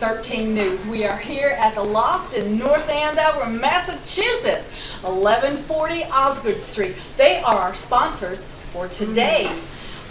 13 News. We are here at the Loft in North Andover, Massachusetts, 1140 Osgood Street. They are our sponsors for today.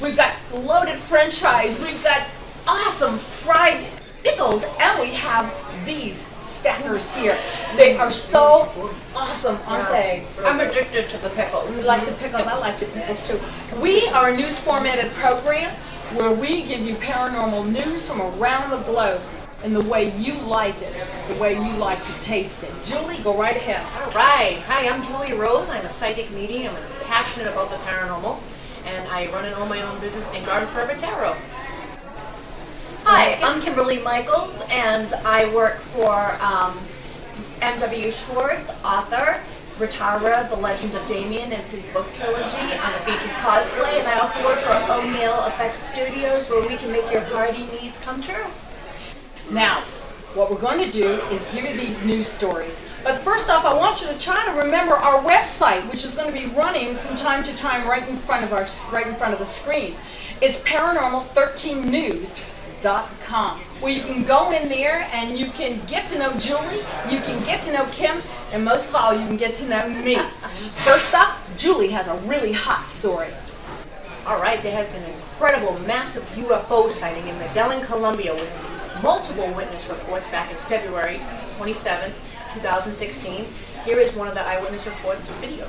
We've got loaded french fries, we've got awesome fried pickles, and we have these stackers here. They are so awesome, aren't they? I'm addicted to the pickles. You like the pickles? I like the pickles too. We are a news formatted program where we give you paranormal news from around the globe in the way you like it, the way you like to taste it. Julie, go right ahead. All right. Hi, I'm Julie Rose. I'm a psychic medium. I'm passionate about the paranormal, and I run and own my own business in Garden Forever Tarot. Hi, I'm Kimberley Michaels, and I work for M.W. Schwartz, author, Ratara, The Legend of Damien, is his book trilogy. I'm a featured cosplay, and I also work for O'Neill Effects Studios, where we can make your party needs come true. Now, what we're going to do is give you these news stories. But first off, I want you to try to remember our website, which is going to be running from time to time right in front of the screen. It's paranormal13news.com, where you can go in there and you can get to know Julie, you can get to know Kim, and most of all, you can get to know me. First up, Julie has a really hot story. All right, there has been an incredible massive UFO sighting in Medellin, Colombia, with multiple witness reports back in February 27, 2016. Here is one of the eyewitness reports videos.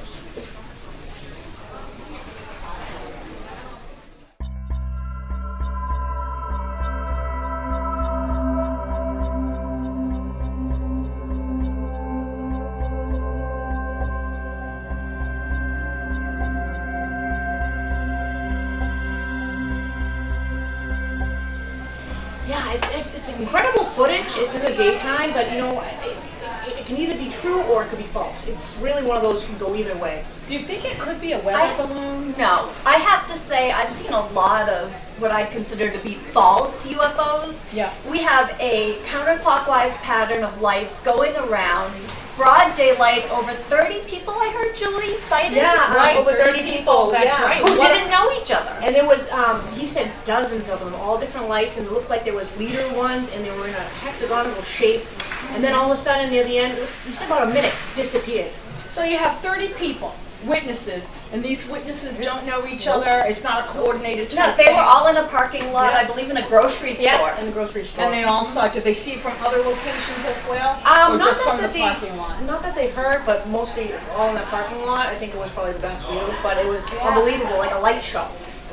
Yeah, it's incredible footage. It's in the daytime, but you know, it can either be true or it could be false. It's really one of those who go either way. Do you think it could be a weather balloon? No. I have to say, I've seen a lot of what I consider to be false UFOs. Yeah. We have a counterclockwise pattern of lights going around, broad daylight, over 30 people, I heard, Julie, cited? Yeah, Right, over 30 people. That's yeah. right. Who didn't know each other. And there was, he said dozens of them, all different lights, and it looked like there was leader ones, and they were in a hexagonal shape. And then all of a sudden, near the end, he said about a minute, disappeared. So you have 30 people, witnesses, and these witnesses don't know each other. It's not a coordinated No, type they thing. were all in a parking lot, Yeah. I believe in a grocery store. in the grocery store. And they all saw it. Did they see it from other locations as well? Or not just that from the they, parking lot? Not that they heard, but mostly all in the parking lot. I think it was probably the best view, but it was unbelievable, like a light show.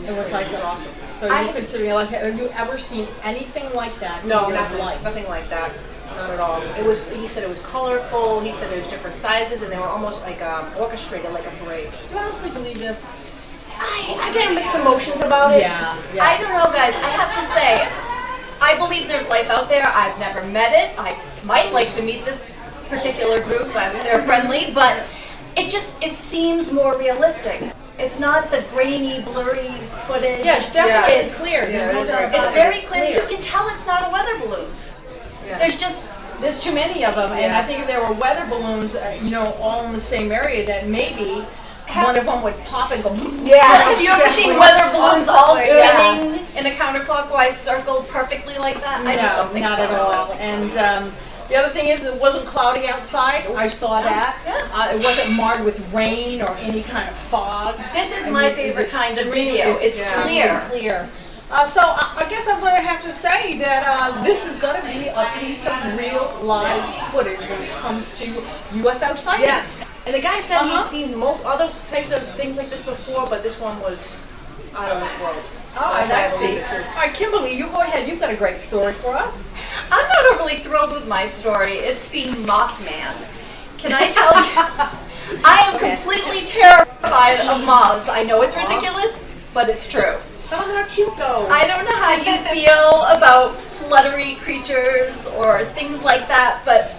It was like awesome. So you consider it like, have you ever seen anything like that No, in your nothing, life? nothing like that. Not at all. It was. He said it was colorful. He said there was different sizes, and they were almost like orchestrated, like a parade. Do you honestly believe this? I get mixed emotions about it. Yeah. I don't know, guys. I have to say, I believe there's life out there. I've never met it. I might like to meet this particular group. They're friendly, but it seems more realistic. It's not the grainy, blurry footage. Yeah, it's definitely clear. Yeah, There's no it is doubt very about It's it. very clear. You can tell it's not a weather balloon. Yeah. There's too many of them, and I think if there were weather balloons, all in the same area, that maybe one of them would pop and go. Yeah. Have you ever seen weather balloons all Yeah. spinning in a counterclockwise circle perfectly like that? I just No, don't think not so. at all. And the other thing is, it wasn't cloudy outside. I saw that. Yeah. It wasn't marred with rain or any kind of fog. This is I my mean, favorite it's kind of extremely- video. It's extremely clear. So I guess I'm going to have to say that this is going to be a piece of real live footage when it comes to UFO sightings. Yes. And the guy said Uh-huh. he'd seen most other types of things like this before, but this one was out of this world. Oh, I that's believe neat. it too. All right, Kimberly, you go ahead. You've got a great story for us. I'm not overly thrilled with my story. It's the Mothman. Can I tell you? I am completely terrified of moths. I know it's ridiculous, but it's true. Oh, they're cute though. I don't know how you feel about fluttery creatures or things like that, but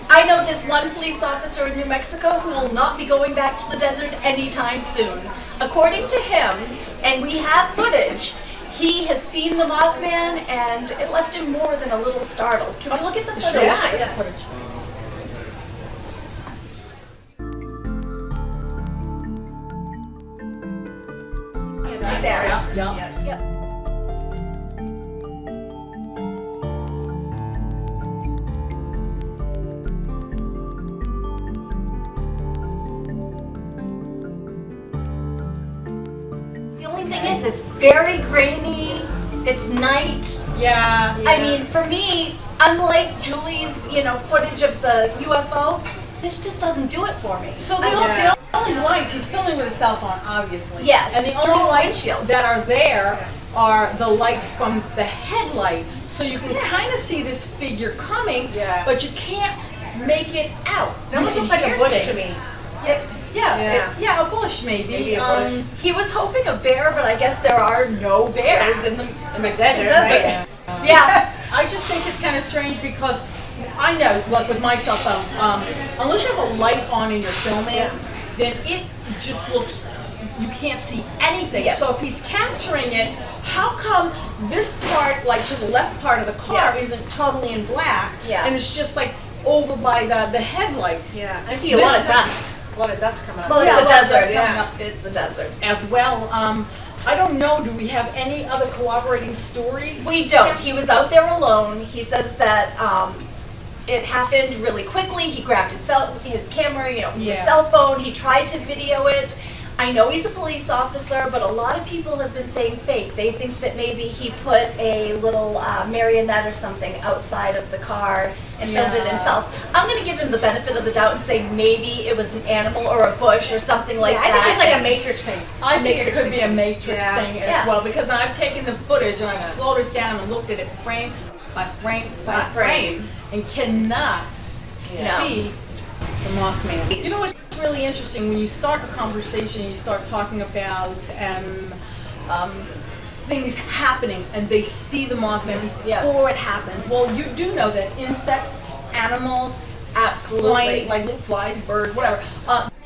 I know this one police officer in New Mexico who will not be going back to the desert anytime soon. According to him, and we have footage, he has seen the Mothman and it left him more than a little startled. Can we look at the footage? Sure, let's look at that footage. Right there. Yeah. Yep. very grainy. It's night. Yeah. I mean, for me, unlike Julie's, footage of the UFO, this just doesn't do it for me. So the only lights, he's filming with a cell phone, obviously. Yes. And the only lights that are there are the lights from the headlight. So you can kind of see this figure coming, but you can't make it out. It almost looks like a bush to me. A bush maybe. A bush. He was hoping a bear, but I guess there are no bears in the desert. desert. I just think it's kind of strange because I know, like with my cell phone, unless you have a light on and you're filming, then it just looks, you can't see anything. Yeah. So if he's capturing it, how come this part, like to the left part of the car, isn't totally in black, and it's just like over by the headlights? Yeah, I see a lot of dust. A lot of dust coming up. Well, it's the desert. Yeah. It's the desert. As well, I don't know, do we have any other corroborating stories? We don't. He was out there alone. He says that it happened really quickly. He grabbed his camera, his cell phone. He tried to video it. I know he's a police officer, but a lot of people have been saying fake. They think that maybe he put a little marionette or something outside of the car and filmed it himself. I'm going to give him the benefit of the doubt and say maybe it was an animal or a bush or something like that. I think it's like a Matrix thing. I think it could be a Matrix thing as well, because I've taken the footage and I've slowed it down and looked at it frame by frame by frame and cannot see the Mothman. You know what's really interesting, when you start a conversation, you start talking about things happening and they see the Mothman before it happens. Well, you do know that insects, animals, absolutely, like flies, birds, whatever,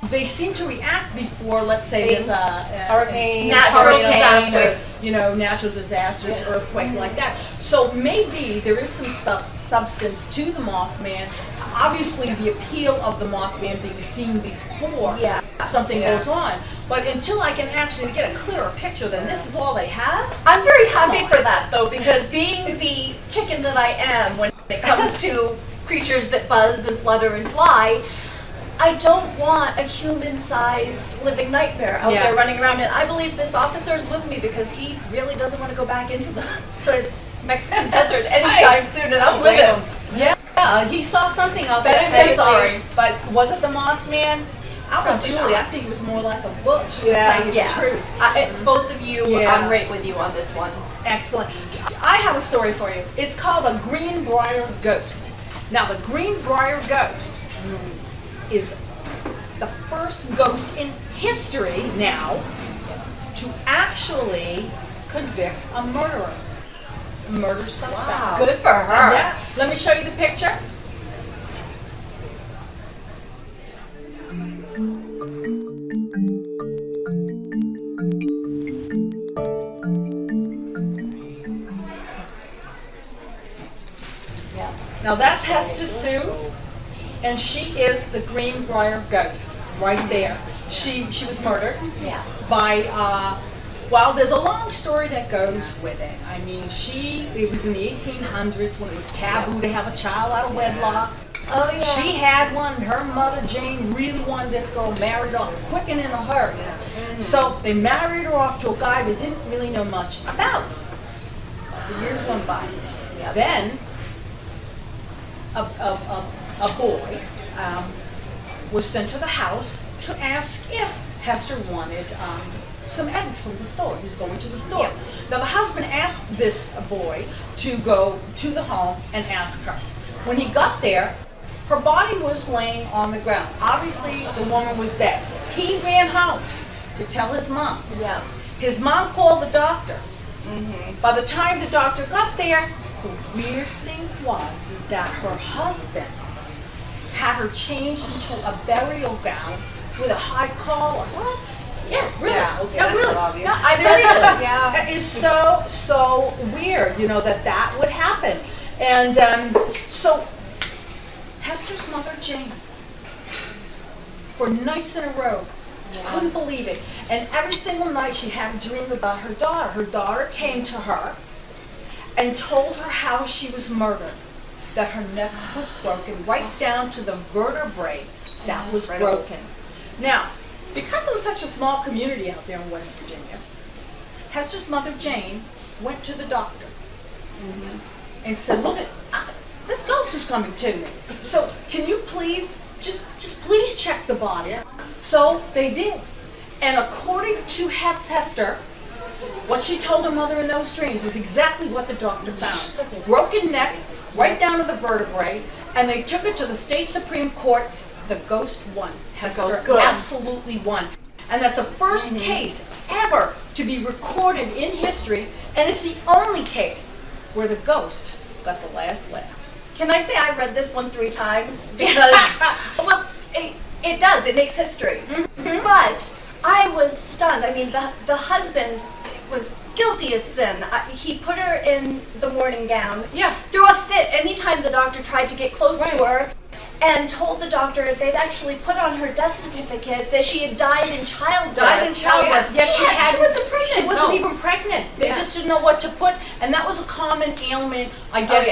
they seem to react before, let's say, there's a natural disasters, natural disasters, earthquake, like that. So maybe there is some substance to the Mothman. Obviously, the appeal of the Mothman being seen before something goes on. But until I can actually get a clearer picture, then this is all they have. I'm very happy for that, though, because being the chicken that I am when it comes to creatures that buzz and flutter and fly, I don't want a human-sized living nightmare out there running around. And I believe this officer is with me because he really doesn't want to go back into the Mexican desert anytime soon, and I'm with him. Yeah, he saw something out there. I'm sorry, but was it the Mothman? I'm with Julie. I think it was more like a bush. To tell you the truth. Both of you, I'm right with you on this one. Excellent. I have a story for you. It's called a Greenbrier Ghost. Now, the Greenbrier Ghost is the first ghost in history now to actually convict a murderer. Murder suspect. Wow. Good for her. Yeah. Let me show you the picture. Now that's Hester Sue, and she is the Greenbrier Ghost, right there. She was murdered by, well, there's a long story that goes with it. I mean, it was in the 1800s when it was taboo to have a child out of wedlock. Oh, yeah. She had one, and her mother, Jane, really wanted this girl married off quick and in a hurry. So they married her off to a guy they didn't really know much about. The years went by. Then, a boy was sent to the house to ask if Hester wanted some eggs from the store. He was going to the store. Now the husband asked this boy to go to the home and ask her. When he got there, her body was laying on the ground. Obviously, the woman was dead. He ran home to tell his mom. His mom called the doctor. By the time the doctor got there, the weird thing was that her husband had her changed into a burial gown with a high collar. What? Yeah, really. Yeah, really. Obvious. Yeah, I believe it. It is so weird, that would happen. And so Hester's mother, Jane, for nights in a row, couldn't believe it. And every single night she had a dream about her daughter. Her daughter came to her and told her how she was murdered, that her neck was broken right down to the vertebrae that was broken. Now, because it was such a small community out there in West Virginia, Hester's mother, Jane, went to the doctor and said, look, this ghost is coming to me. So can you please, just please check the body? So they did. And according to Hester, what she told her mother in those dreams was exactly what the doctor found. Broken neck, right down to the vertebrae, and they took it to the state Supreme Court. The ghost won. Hester absolutely won. And that's the first case ever to be recorded in history, and it's the only case where the ghost got the last laugh. Can I say I read this one 3 times? Because, well, it does. It makes history. But I was stunned. I mean, the husband was guilty as sin. He put her in the morning gown. Yeah. Threw a fit anytime the doctor tried to get close to her. And told the doctor they'd actually put on her death certificate that she had died in childbirth. Yes, She wasn't even pregnant. They just didn't know what to put, and that was a common ailment, I guess,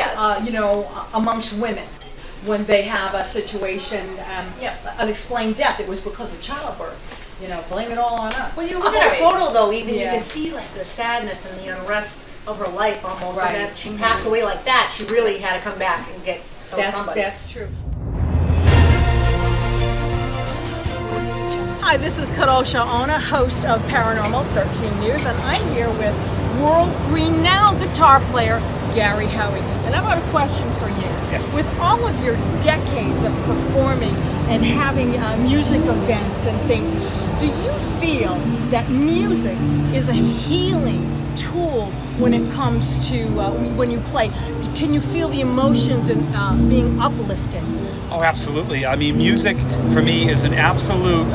amongst women when they have a situation, unexplained death. It was because of childbirth. Blame it all on us. Well, you look at her photo though, even you can see like the sadness and the unrest of her life almost. Right. And that she passed away like that. She really had to come back and get somebody. That's true. Hi, this is Kadrolsha Ona, host of Paranormal 13 News, and I'm here with world-renowned guitar player Gary Hoey. And I've got a question for you. Yes. With all of your decades of performing and having music events and things, do you feel that music is a healing tool when it comes to when you play? Can you feel the emotions and being uplifting? Oh, absolutely. I mean, music for me is an absolute,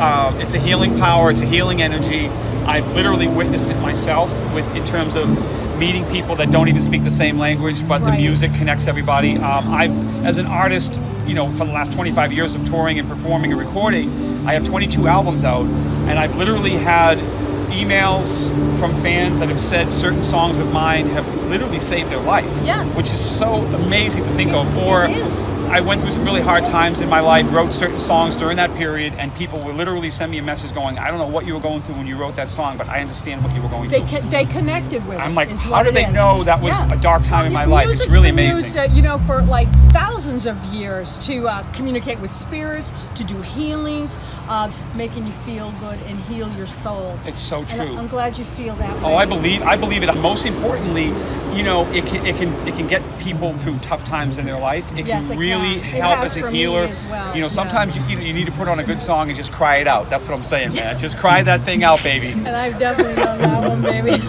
it's a healing power, it's a healing energy. I've literally witnessed it myself in terms of meeting people that don't even speak the same language, but the music connects everybody. As an artist, for the last 25 years of touring and performing and recording, I have 22 albums out, and I've literally had emails from fans that have said certain songs of mine have literally saved their life, which is so amazing to think of. Or I went through some really hard times in my life, wrote certain songs during that period, and people would literally send me a message going, I don't know what you were going through when you wrote that song, but I understand what you were going through. They connected with it. I'm like, how did they know that was a dark time in my life? It's really amazing. Music's been used, for like thousands of years to communicate with spirits, to do healings, making you feel good and heal your soul. It's so true. And I'm glad you feel that way. Oh, I believe it. Most importantly, it can get people through tough times in their life. It can really help as a healer. Well. Sometimes you need to put on a good song and just cry it out. That's what I'm saying, man. Just cry that thing out, baby. And I've definitely done that one, baby.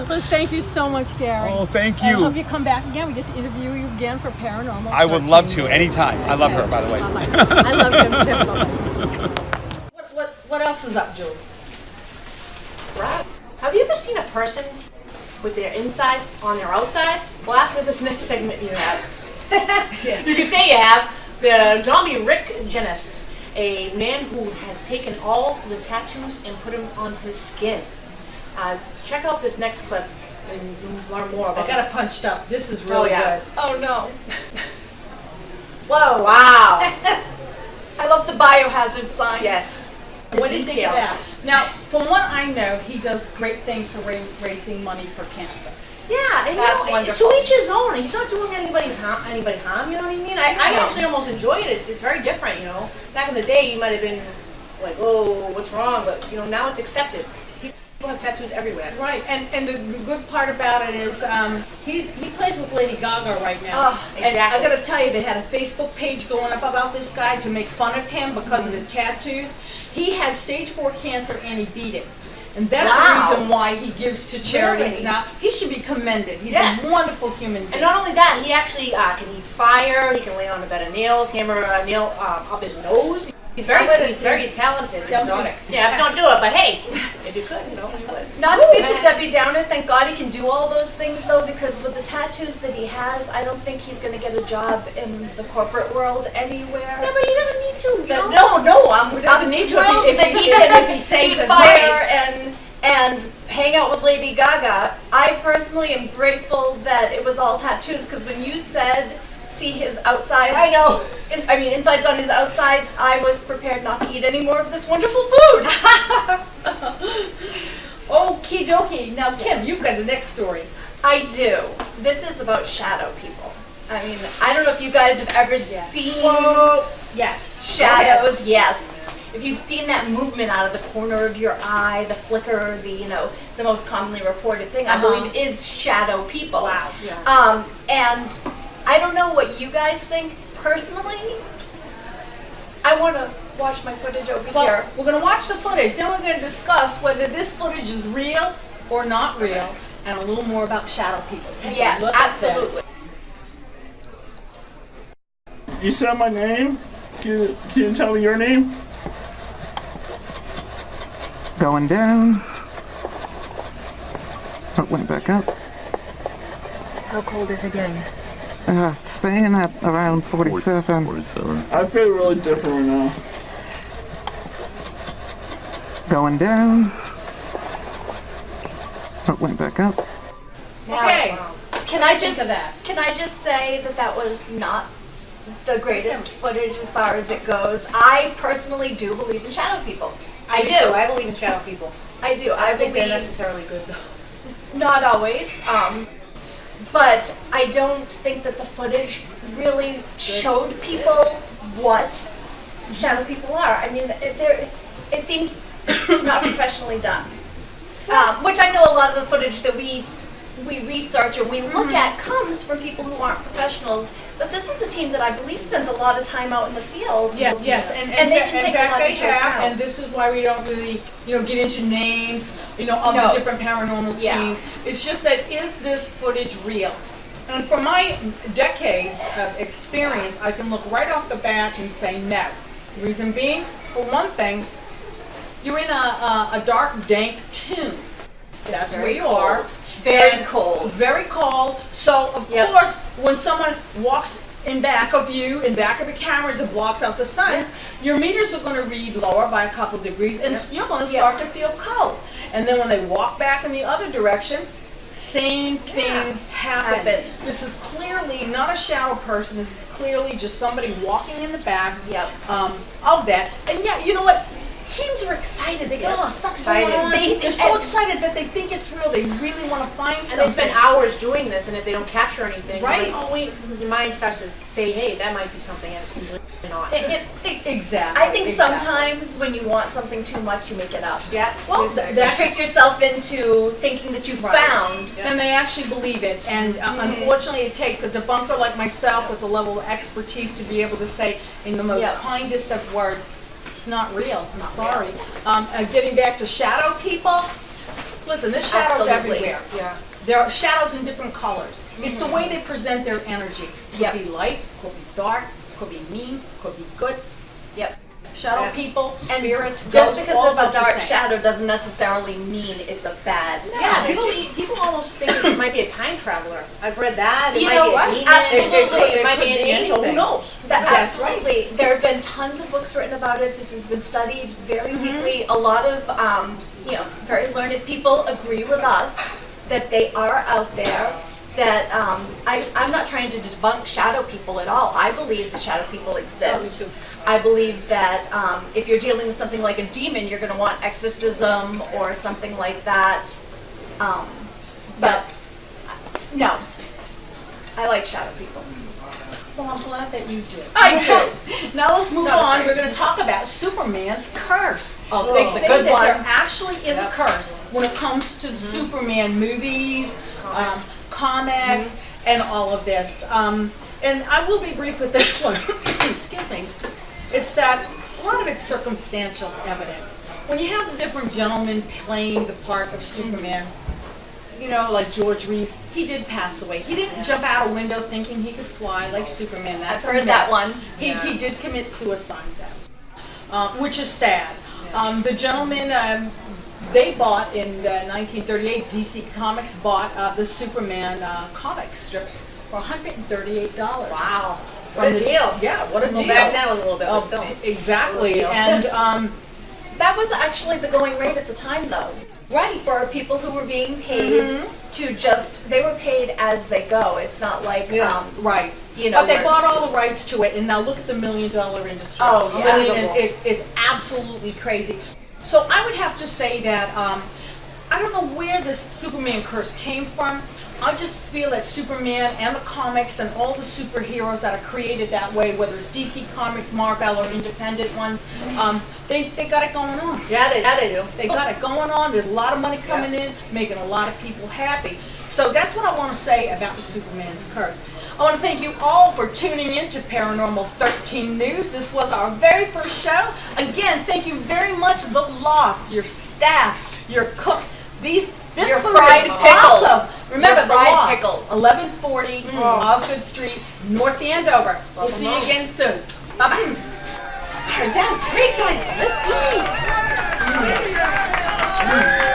Well, thank you so much, Gary. Oh, thank you. I hope you come back again. We get to interview you again for Paranormal. I would love to, anytime. I love her, by the way. I love him too. What else is up, Julie? Right. Have you ever seen a person with their insides on their outsides? Well, after this next segment you have. You can say you have the Zoombie Rick Genest, a man who has taken all the tattoos and put them on his skin. Check out this next clip and you'll learn more about I got it punched up. This is really yeah. good. Oh no. Whoa. Wow. I love the biohazard sign. Yes. What did you think of that? Now, from what I know, he does great things for raising money for cancer. Yeah, and That's wonderful. to each his own. He's not doing anybody harm, you know what I mean? I actually almost enjoy it. It's very different, Back in the day, you might have been like, oh, what's wrong? But, now it's accepted. People have tattoos everywhere. Right, and the good part about it is he plays with Lady Gaga right now. Oh, exactly. And I got to tell you, they had a Facebook page going up about this guy to make fun of him because of his tattoos. He had stage 4 cancer and he beat it. And that's the reason why he gives to charities. Really? Now, he should be commended. He's a wonderful human being. And not only that, he actually can eat fire. He can lay on a bed of nails, hammer a nail up his nose. He's very talented. Don't do it. Yeah, don't do it. But hey, if you could, you would. Not to be the Debbie Downer, thank God he can do all those things though, because with the tattoos that he has, I don't think he's going to get a job in the corporate world anywhere. Yeah, but he doesn't need to. I'm doesn't need to thrilled if that he he can, can if he saves eat his fire money. and hang out with Lady Gaga. I personally am grateful that it was all tattoos, because when you said see his outside, I know. Insides on his outsides, I was prepared not to eat any more of this wonderful food. Okie dokie. Now, Kim, you've got the next story. I do. This is about shadow people. I mean, I don't know if you guys have ever seen Yes. shadows. Yes. If you've seen that movement out of the corner of your eye, the flicker, the most commonly reported thing, I believe, is shadow people. Wow. Yeah. And I don't know what you guys think personally. I want to watch my footage over Well, here. we're going to watch the footage. Then we're going to discuss whether this footage is real or not real, and a little more about shadow people. Take a Yes, look at this. absolutely. You said my name? Can you tell me your name? Going down. Oh, went back up. How cold is it again? Staying at around 47. I feel really different right now. Going down. Oh, went back up. Okay. Can I Think of that. Can I just say that was not the greatest footage as far as it goes? I personally do believe in shadow people. I do. I believe in shadow people. I do. I think they're believe necessarily good, though. not always, but I don't think that the footage really showed people what shadow people are. I mean, it seems not professionally done. Which I know a lot of the footage that we research or we look at comes from people who aren't professionals. But this is a team that I believe spends a lot of time out in the field. Yes, And they can take a lot into account. And this is why we don't really, get into names, of No. the different paranormal Yeah. teams. It's just that, is this footage real? And from my decades of experience, I can look right off the bat and say no. Reason being, for one thing, you're in a dark, dank tomb. That's where you are. Very And cold. Very cold. So, of Yep. course, when someone walks in back of you, in back of the cameras and blocks out the sun, your meters are going to read lower by a couple degrees, and you're going to start to feel cold. And then when they walk back in the other direction, same thing happens. This is clearly not a shadow person. This is clearly just somebody walking in the back of that. And yeah, you know what? Teams are excited. They get all the stuff going on. They're so excited that they think it's real. They really want to find something. And they spend hours doing this, and if they don't capture anything, Right. like, oh wait, your mind starts to say, hey, that might be something, and it's completely not. Exactly. I think sometimes when you want something too much, you make it up. Yeah. Well, You trick yourself into thinking that you found. and they actually believe it. And unfortunately, it takes a debunker like myself with a level of expertise to be able to say in the most kindest of words, it's not real. I'm sorry. Getting back to shadow people, listen, there's shadows Absolutely. everywhere. Yeah. There are shadows in different colors. It's the way they present their energy. Could be light, could be dark, could be mean, could be good. Yep. Shadow people, spirits, Just ghosts, because all it's a about the dark same. shadow doesn't necessarily mean it's a bad Yeah, energy. people almost think it might be a time traveler. I've read that. It You might know be what? a demon. Absolutely. It might be an angel. Who anything. knows? That's right. Absolutely. There have been tons of books written about it. This has been studied very deeply. A lot of very learned people agree with us that they are out there. That I'm not trying to debunk shadow people at all. I believe that shadow people exist. I believe that if you're dealing with something like a demon, you're going to want exorcism or something like that. But no, I like shadow people. Well, I'm glad that you do. I do. Now let's move No, on. great. We're going to talk about Superman's curse. Oh, They it's a say good that one. there actually is a curse when it comes to Superman movies, comics, and all of this. And I will be brief with this one. Excuse me. It's that a lot of it's circumstantial evidence. When you have the different gentlemen playing the part of Superman, like George Reeves, he did pass away. He didn't jump out a window thinking he could fly like Superman. That's I've heard that one. He did commit suicide, though, which is sad. The gentleman, they bought in 1938, DC Comics bought the Superman comic strips for $138. Wow. From What a the- deal. Yeah, what a Well, deal. back now a little bit. Oh, with film. exactly. Real deal. And That was actually the going rate at the time, though. right. For people who were being paid they were paid as they go. It's not like, Right. you know. But they where- bought all the rights to it, and now look at the $1 million industry. Oh, I mean, yeah. it's absolutely crazy. So I would have to say that I don't know where this Superman curse came from. I just feel that Superman and the comics and all the superheroes that are created that way, whether it's DC Comics, Marvel, or independent ones, they got it going on. Yeah, they do. They got it going on. There's a lot of money coming in, making a lot of people happy. So that's what I want to say about the Superman's curse. I want to thank you all for tuning in to Paranormal 13 News. This was our very first show. Again, thank you very much, the Loft, your staff, your cook. This Your food fried is pickles. awesome. Remember, Your the fried Loft, pickles. 1140 Osgood Street, North Andover. We'll see you again soon. Bye-bye. All right, that's great, guys. Let's eat.